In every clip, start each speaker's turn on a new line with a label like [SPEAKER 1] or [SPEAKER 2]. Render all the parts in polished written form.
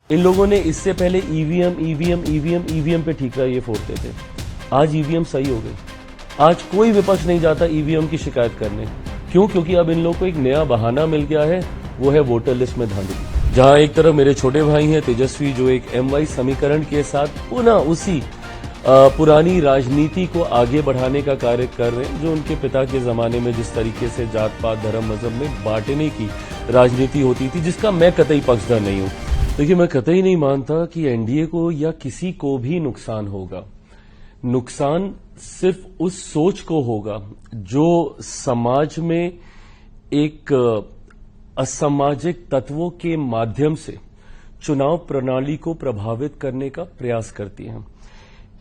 [SPEAKER 1] इन लोगों ने इससे पहले ईवीएम पे ठीकरा ये फोड़ते थे। आज ईवीएम सही हो गई। आज कोई विपक्ष नहीं जाता ईवीएम की शिकायत करने। क्यों? क्योंकि अब इन लोगों को एक नया बहाना मिल गया है, वो है वोटर लिस्ट में धांधली। जहां एक तरफ मेरे छोटे भाई हैं तेजस्वी, जो एक MY समीकरण के साथ पुनः उसी पुरानी राजनीति को आगे बढ़ाने का कार्य कर रहे हैं, जो उनके पिता के जमाने में जिस तरीके से जात पात धर्म मजहब में बांटने की राजनीति होती थी, जिसका मैं कतई पक्षधर नहीं हूं। देखिए, मैं कतई नहीं मानता कि एनडीए को या किसी को भी नुकसान होगा। नुकसान सिर्फ उस सोच को होगा जो समाज में एक असामाजिक तत्वों के माध्यम से चुनाव प्रणाली को प्रभावित करने का प्रयास करती है।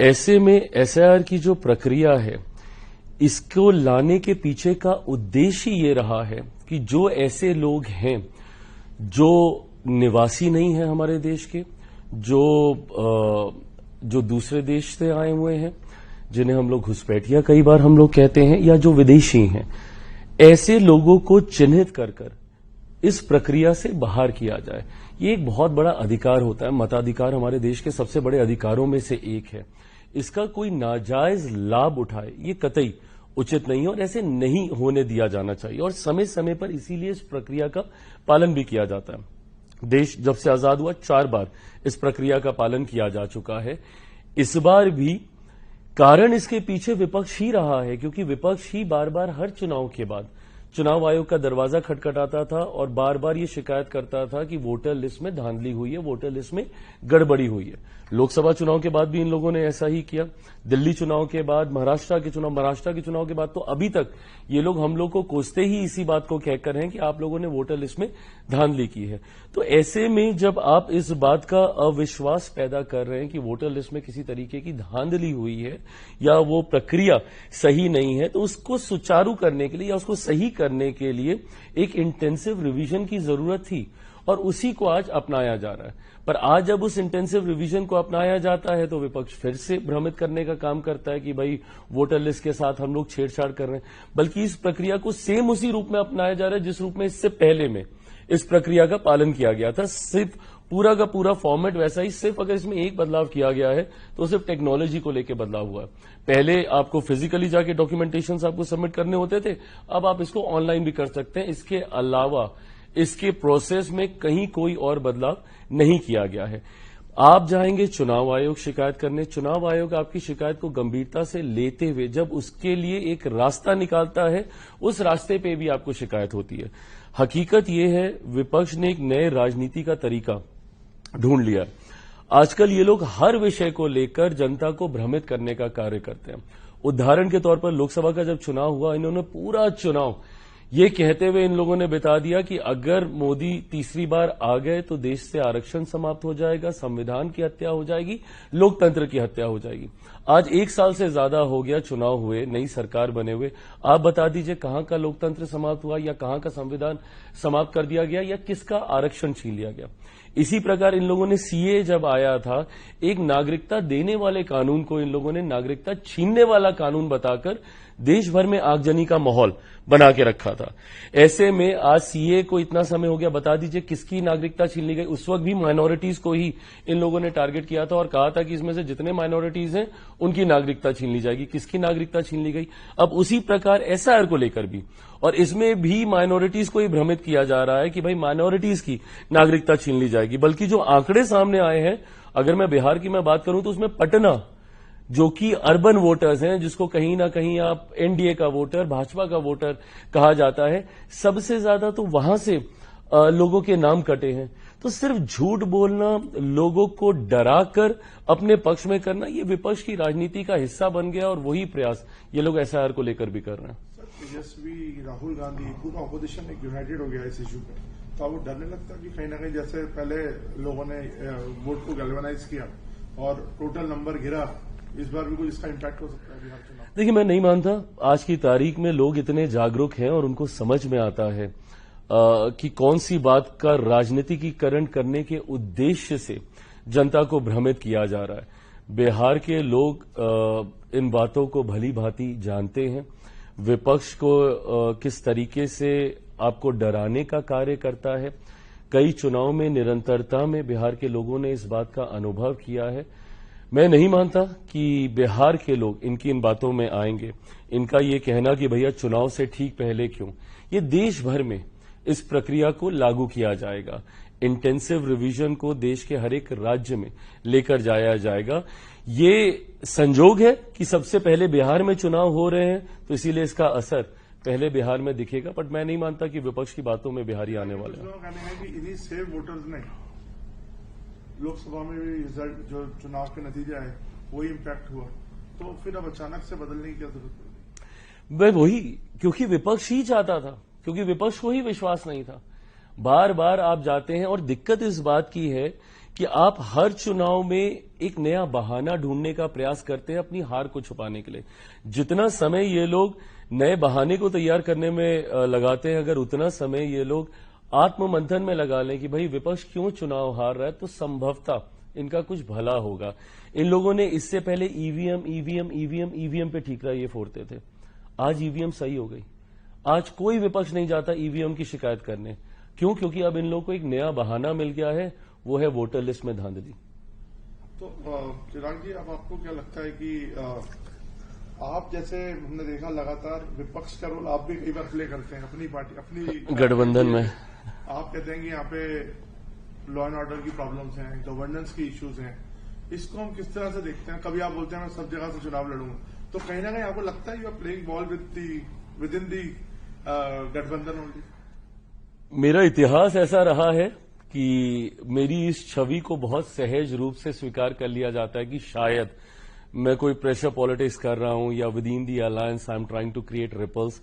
[SPEAKER 1] ऐसे में SIR की जो प्रक्रिया है, इसको लाने के पीछे का उद्देश्य ये रहा है कि जो ऐसे लोग हैं जो निवासी नहीं है हमारे देश के, जो दूसरे देश से आए हुए हैं, जिन्हें हम लोग घुसपैठिया कई बार हम लोग कहते हैं, या जो विदेशी हैं, ऐसे लोगों को चिन्हित कर इस प्रक्रिया से बाहर किया जाए। ये एक बहुत बड़ा अधिकार होता है। मताधिकार हमारे देश के सबसे बड़े अधिकारों में से एक है। इसका कोई नाजायज लाभ उठाए, ये कतई उचित नहीं है और ऐसे नहीं होने दिया जाना चाहिए। और समय समय पर इसीलिए इस प्रक्रिया का पालन भी किया जाता है। देश जब से आजाद हुआ 4 बार इस प्रक्रिया का पालन किया जा चुका है। इस बार भी कारण इसके पीछे विपक्ष ही रहा है, क्योंकि विपक्ष ही बार बार हर चुनाव के बाद चुनाव आयोग का दरवाजा खटखटाता था और बार बार ये शिकायत करता था कि वोटर लिस्ट में धांधली हुई है, वोटर लिस्ट में गड़बड़ी हुई है। लोकसभा चुनाव के बाद भी इन लोगों ने ऐसा ही किया। दिल्ली चुनाव के बाद, महाराष्ट्र के चुनाव के बाद तो अभी तक ये लोग हम लोग को कोसते ही इसी बात को कहकर हैं कि आप लोगों ने वोटर लिस्ट में धांधली की है। तो ऐसे में जब आप इस बात का अविश्वास पैदा कर रहे हैं कि वोटर लिस्ट में किसी तरीके की धांधली हुई है या वो प्रक्रिया सही नहीं है, तो उसको सुचारू करने के लिए या उसको सही करने के लिए एक इंटेंसिव रिवीजन की जरूरत थी और उसी को आज अपनाया जा रहा है। पर आज जब उस इंटेंसिव रिवीजन को अपनाया जाता है तो विपक्ष फिर से भ्रमित करने का काम करता है कि भाई वोटर लिस्ट के साथ हम लोग छेड़छाड़ कर रहे हैं। बल्कि इस प्रक्रिया को सेम उसी रूप में अपनाया जा रहा है जिस रूप में इससे पहले में इस प्रक्रिया का पालन किया गया था। सिर्फ पूरा का पूरा फॉर्मेट वैसा ही, सिर्फ अगर इसमें एक बदलाव किया गया है तो सिर्फ टेक्नोलॉजी को लेकर बदलाव हुआ है। पहले आपको फिजिकली जाके डॉक्यूमेंटेशन आपको सबमिट करने होते थे, अब आप इसको ऑनलाइन भी कर सकते हैं। इसके अलावा इसके प्रोसेस में कहीं कोई और बदलाव नहीं किया गया है। आप जाएंगे चुनाव आयोग शिकायत करने, चुनाव आयोग आपकी शिकायत को गंभीरता से लेते हुए जब उसके लिए एक रास्ता निकालता है, उस रास्ते पे भी आपको शिकायत होती है। हकीकत यह है, विपक्ष ने एक नए राजनीति का तरीका ढूंढ लिया। आजकल ये लोग हर विषय को लेकर जनता को भ्रमित करने का कार्य करते हैं। उदाहरण के तौर पर लोकसभा का जब चुनाव हुआ, इन्होंने पूरा चुनाव ये कहते हुए इन लोगों ने बिता दिया कि अगर मोदी तीसरी बार आ गए तो देश से आरक्षण समाप्त हो जाएगा, संविधान की हत्या हो जाएगी, लोकतंत्र की हत्या हो जाएगी। आज 1 साल से ज्यादा हो गया चुनाव हुए, नई सरकार बने हुए। आप बता दीजिए कहां का लोकतंत्र समाप्त हुआ या कहां का संविधान समाप्त कर दिया गया या किसका आरक्षण छीन लिया गया। इसी प्रकार इन लोगों ने CA जब आया था, एक नागरिकता देने वाले कानून को इन लोगों ने नागरिकता छीनने वाला कानून बताकर देश भर में आगजनी का माहौल बना के रखा था। ऐसे में आज CA को इतना समय हो गया, बता दीजिए किसकी नागरिकता छीन ली गई। उस वक्त भी माइनॉरिटीज को ही इन लोगों ने टारगेट किया था और कहा था कि इसमें से जितने माइनॉरिटीज हैं उनकी नागरिकता छीन ली जाएगी। किसकी नागरिकता छीन ली गई? अब उसी प्रकार SIR को लेकर भी, और इसमें भी माइनॉरिटीज को ही भ्रमित किया जा रहा है कि भाई माइनॉरिटीज की नागरिकता छीन ली जाएगी। बल्कि जो आंकड़े सामने आए हैं, अगर मैं बिहार की मैं बात करूं तो उसमें पटना, जो कि अर्बन वोटर्स हैं, जिसको कहीं ना कहीं आप NDA का वोटर, भाजपा का वोटर कहा जाता है, सबसे ज्यादा तो वहां से लोगों के नाम कटे हैं। तो सिर्फ झूठ बोलना, लोगों को डराकर अपने पक्ष में करना, ये विपक्ष की राजनीति का हिस्सा बन गया और वही प्रयास ये लोग SIR को लेकर भी कर रहे हैं।
[SPEAKER 2] सर, तेजस्वी, राहुल गांधी, पूरा ऑपोजिशन एक यूनाइटेड हो गया इस इशू पे, तो आपको डर नहीं लगता कि कहीं ना कहीं जैसे पहले लोगों ने वोट को गैल्वेनाइज किया और टोटल नंबर गिरा, इस बार भी कुछ इसका इम्पैक्ट हो सकता है बिहार चुनाव?
[SPEAKER 1] देखिए, मैं नहीं मानता आज की तारीख में लोग इतने जागरूक हैं और उनको समझ में आता है कि कौन सी बात का राजनीतिकीकरण करने के उद्देश्य से जनता को भ्रमित किया जा रहा है। बिहार के लोग इन बातों को भली भांति जानते हैं। विपक्ष को किस तरीके से आपको डराने का कार्य करता है, कई चुनाव में निरंतरता में बिहार के लोगों ने इस बात का अनुभव किया है। मैं नहीं मानता कि बिहार के लोग इनकी इन बातों में आएंगे। इनका ये कहना कि भैया चुनाव से ठीक पहले क्यों, ये देश भर में इस प्रक्रिया को लागू किया जाएगा। इंटेंसिव रिवीजन को देश के हर एक राज्य में लेकर जाया जाएगा। ये संजोग है कि सबसे पहले बिहार में चुनाव हो रहे हैं, तो इसीलिए इसका असर पहले बिहार में दिखेगा। बट मैं नहीं मानता कि विपक्ष की बातों में बिहारी आने वाले हैं।
[SPEAKER 2] कहने हैं कि इन्हीं सेव वोटर्स ने लोकसभा में भी रिजल्ट जो चुनाव के नतीजा है वही इम्पैक्ट हुआ, तो फिर अब अचानक से बदलने की क्या जरूरत पड़ी?
[SPEAKER 1] मैं वही, क्योंकि विपक्ष ही चाहता था, क्योंकि विपक्ष को ही विश्वास नहीं था। बार बार आप जाते हैं और दिक्कत इस बात की है कि आप हर चुनाव में एक नया बहाना ढूंढने का प्रयास करते हैं अपनी हार को छुपाने के लिए। जितना समय ये लोग नए बहाने को तैयार करने में लगाते हैं, अगर उतना समय ये लोग आत्ममंथन में लगा लें कि भाई विपक्ष क्यों चुनाव हार रहा है, तो संभवतः इनका कुछ भला होगा। इन लोगों ने इससे पहले ईवीएम पे ठीकरा ये फोड़ते थे। आज ईवीएम सही हो गई। आज कोई विपक्ष नहीं जाता ईवीएम की शिकायत करने। क्यों? क्योंकि अब इन लोगों को एक नया बहाना मिल गया है, वो है वोटर लिस्ट में धांधली।
[SPEAKER 2] तो चिराग जी, अब आपको क्या लगता है कि आप जैसे हमने देखा लगातार विपक्ष का रोल आप भी कई बार प्ले करते हैं अपनी पार्टी, अपनी
[SPEAKER 1] गठबंधन में।
[SPEAKER 2] आप कहते हैं कि यहाँ पे लॉ एंड ऑर्डर की प्रॉब्लम्स हैं, गवर्नेंस की इश्यूज हैं, इसको हम किस तरह से देखते हैं? कभी आप बोलते हैं मैं सब जगह से चुनाव लड़ूंगा, तो कहीं ना कहीं आपको लगता है you are playing ball with in the गठबंधन ओनली?
[SPEAKER 1] मेरा इतिहास ऐसा रहा है कि मेरी इस छवि को बहुत सहज रूप से स्वीकार कर लिया जाता है कि शायद मैं कोई प्रेशर पॉलिटिक्स कर रहा हूं या with in the alliance I am trying to create ripples.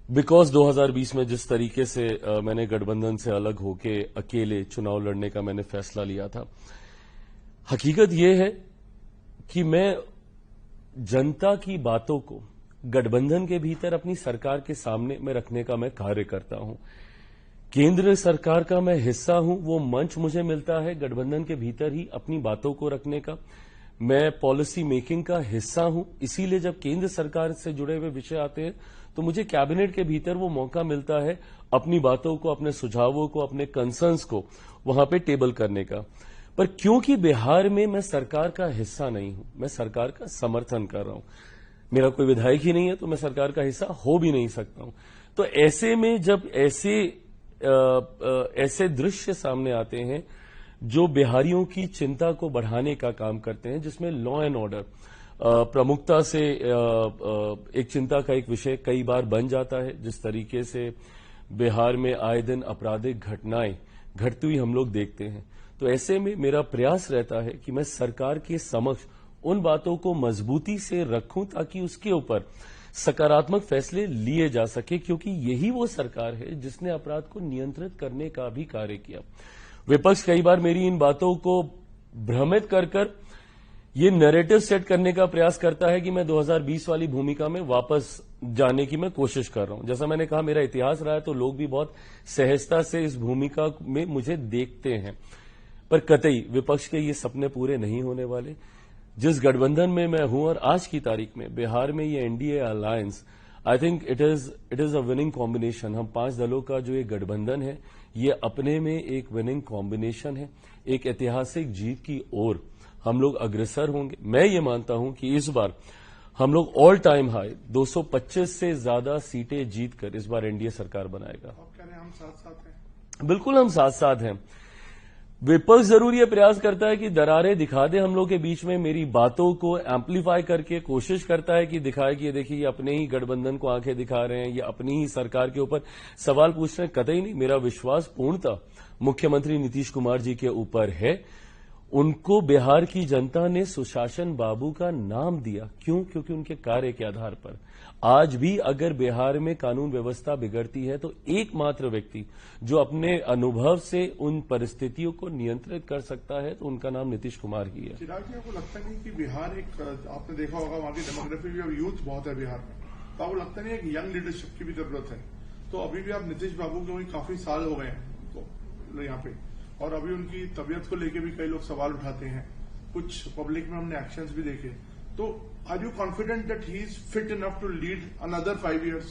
[SPEAKER 1] Because 2020 में जिस तरीके से मैंने गठबंधन से अलग होके अकेले चुनाव लड़ने का मैंने फैसला लिया था, हकीकत यह है कि मैं जनता की बातों को गठबंधन के भीतर अपनी सरकार के सामने में रखने का मैं कार्य करता हूं। केंद्र सरकार का मैं हिस्सा हूं, वो मंच मुझे मिलता है गठबंधन के भीतर ही अपनी बातों को रखने का। मैं पॉलिसी मेकिंग का हिस्सा हूं, इसीलिए जब केंद्र सरकार से जुड़े हुए विषय आते हैं तो मुझे कैबिनेट के भीतर वो मौका मिलता है अपनी बातों को, अपने सुझावों को, अपने कंसर्न्स को वहां पे टेबल करने का। पर क्योंकि बिहार में मैं सरकार का हिस्सा नहीं हूं, मैं सरकार का समर्थन कर रहा हूं, मेरा कोई विधायक ही नहीं है, तो मैं सरकार का हिस्सा हो भी नहीं सकता हूं। तो ऐसे में जब ऐसे दृश्य सामने आते हैं जो बिहारियों की चिंता को बढ़ाने का काम करते हैं, जिसमें लॉ एंड ऑर्डर प्रमुखता से एक चिंता का एक विषय कई बार बन जाता है, जिस तरीके से बिहार में आए दिन आपराधिक घटनाएं घटती हुई हम लोग देखते हैं, तो ऐसे में मेरा प्रयास रहता है कि मैं सरकार के समक्ष उन बातों को मजबूती से रखूं ताकि उसके ऊपर सकारात्मक फैसले लिए जा सके, क्योंकि यही वो सरकार है जिसने अपराध को नियंत्रित करने का भी कार्य किया। विपक्ष कई बार मेरी इन बातों को भ्रमित कर ये नैरेटिव सेट करने का प्रयास करता है कि मैं 2020 वाली भूमिका में वापस जाने की मैं कोशिश कर रहा हूं। जैसा मैंने कहा, मेरा इतिहास रहा है, तो लोग भी बहुत सहजता से इस भूमिका में मुझे देखते हैं। पर कतई विपक्ष के ये सपने पूरे नहीं होने वाले। जिस गठबंधन में मैं हूं और आज की तारीख में बिहार में ये NDA alliance, I think it is a winning combination. हम 5 दलों का जो ये गठबंधन है, ये अपने में एक विनिंग कॉम्बिनेशन है। एक ऐतिहासिक जीत की ओर हम लोग अग्रसर होंगे। मैं ये मानता हूं कि इस बार हम लोग ऑल टाइम हाई 225 से ज्यादा सीटें जीतकर इस बार एनडीए सरकार बनाएगा।
[SPEAKER 2] आप कह रहे हैं हम साथ साथ हैं?
[SPEAKER 1] बिल्कुल हम साथ साथ हैं। विपक्ष जरूर ये प्रयास करता है कि दरारें दिखा दे हम लोग के बीच में, मेरी बातों को एम्पलीफाई करके कोशिश करता है कि दिखाए कि ये देखिए ये अपने ही गठबंधन को आंखें दिखा रहे हैं, ये अपनी ही सरकार के ऊपर सवाल पूछ रहे हैं। कतई नहीं, मेरा विश्वास पूर्णतः मुख्यमंत्री नीतीश कुमार जी के ऊपर है। उनको बिहार की जनता ने सुशासन बाबू का नाम दिया। क्यों? क्योंकि उनके कार्य के आधार पर आज भी अगर बिहार में कानून व्यवस्था बिगड़ती है तो एकमात्र व्यक्ति जो अपने अनुभव से उन परिस्थितियों को नियंत्रित कर सकता है, तो उनका नाम नीतीश कुमार ही है।
[SPEAKER 2] चिराग जी, आपको लगता नहीं कि बिहार एक, आपने देखा होगा वहां की डेमोग्राफी भी, अब यूथ बहुत है बिहार में, तो आपको लगता नहीं एक यंग लीडरशिप की भी जरूरत है? तो अभी भी आप नीतीश बाबू के वही काफी साल हो गए हैं तो यहाँ पे, और अभी उनकी तबीयत को लेके भी कई लोग सवाल उठाते हैं, कुछ पब्लिक में हमने एक्शंस भी देखे, तो are you confident that he is fit enough to lead another 5 years?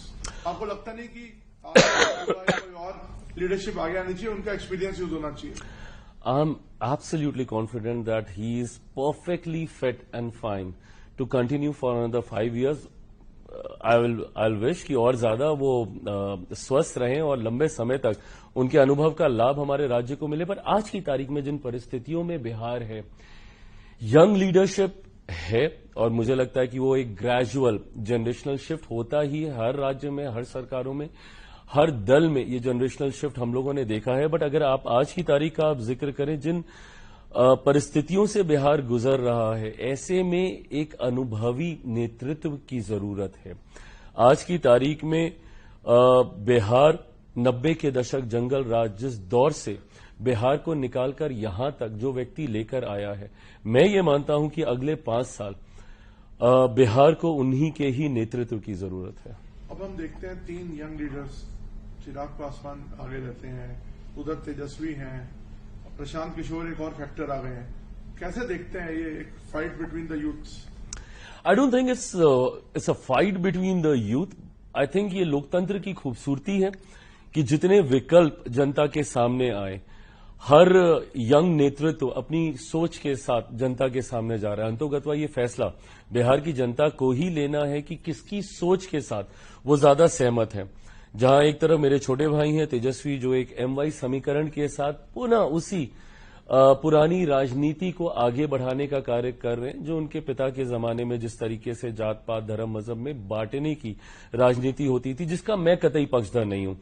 [SPEAKER 2] आपको लगता नहीं कि कोई और लीडरशिप आगे आनी चाहिए, उनका एक्सपीरियंस यूज होना चाहिए।
[SPEAKER 1] I'm absolutely confident that he is perfectly fit and fine to continue for another 5 years. I'll wish कि और ज्यादा वो स्वस्थ रहें और लंबे समय तक उनके अनुभव का लाभ हमारे राज्य को मिले। पर आज की तारीख में जिन परिस्थितियों में बिहार है, यंग लीडरशिप है और मुझे लगता है कि वो एक ग्रेजुअल जनरेशनल शिफ्ट होता ही है हर राज्य में, हर सरकारों में, हर दल में ये जनरेशनल शिफ्ट हम लोगों ने देखा है। बट अगर आप आज की तारीख का आप जिक्र करें, जिन परिस्थितियों से बिहार गुजर रहा है, ऐसे में एक अनुभवी नेतृत्व की जरूरत है। आज की तारीख में बिहार 90 के दशक जंगल राज जिस दौर से बिहार को निकालकर यहां तक जो व्यक्ति लेकर आया है, मैं ये मानता हूं कि अगले 5 साल बिहार को उन्हीं के ही नेतृत्व की जरूरत है।
[SPEAKER 2] अब हम देखते हैं 3 यंग लीडर्स, चिराग पासवान आगे रहते हैं, उधर तेजस्वी हैं, प्रशांत किशोर एक और फैक्टर आ गए हैं। कैसे देखते हैं ये एक fight between the youths?
[SPEAKER 1] I don't think it's a fight between the youth. I think ये लोकतंत्र की खूबसूरती है कि जितने विकल्प जनता के सामने आए, हर यंग नेतृत्व अपनी सोच के साथ जनता के सामने जा रहा है। अंतोगत्वा ये फैसला बिहार की जनता को ही लेना है कि किसकी सोच के साथ वो ज्यादा सहमत है। जहां एक तरफ मेरे छोटे भाई हैं तेजस्वी, जो एक MY समीकरण के साथ पुनः उसी पुरानी राजनीति को आगे बढ़ाने का कार्य कर रहे हैं, जो उनके पिता के जमाने में जिस तरीके से जात पात धर्म मजहब में बांटने की राजनीति होती थी, जिसका मैं कतई पक्षधर नहीं हूं।